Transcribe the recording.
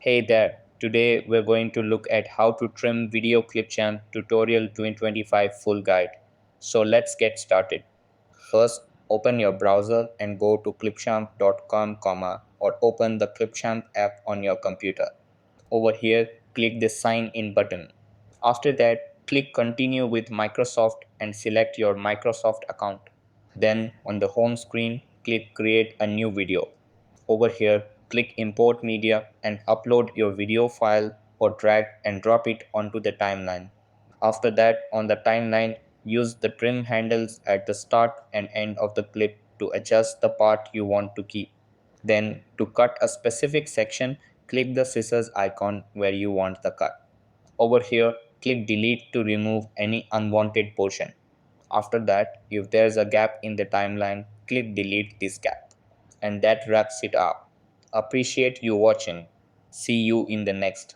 Hey there, today we're going to look at how to trim video Clipchamp tutorial 2025 full guide. So let's get started. First, open your browser and go to clipchamp.com, or open the Clipchamp app on your computer. Over here, click the sign in button. After that, click continue with Microsoft and select your Microsoft account. Then on the home screen, click create a new video. Over here, click import media and upload your video file or drag and drop it onto the timeline. After that, on the timeline, use the trim handles at the start and end of the clip to adjust the part you want to keep. Then, to cut a specific section, click the scissors icon where you want the cut. Over here, click delete to remove any unwanted portion. After that, if there's a gap in the timeline, click delete this gap. And that wraps it up. Appreciate you watching. See you in the next.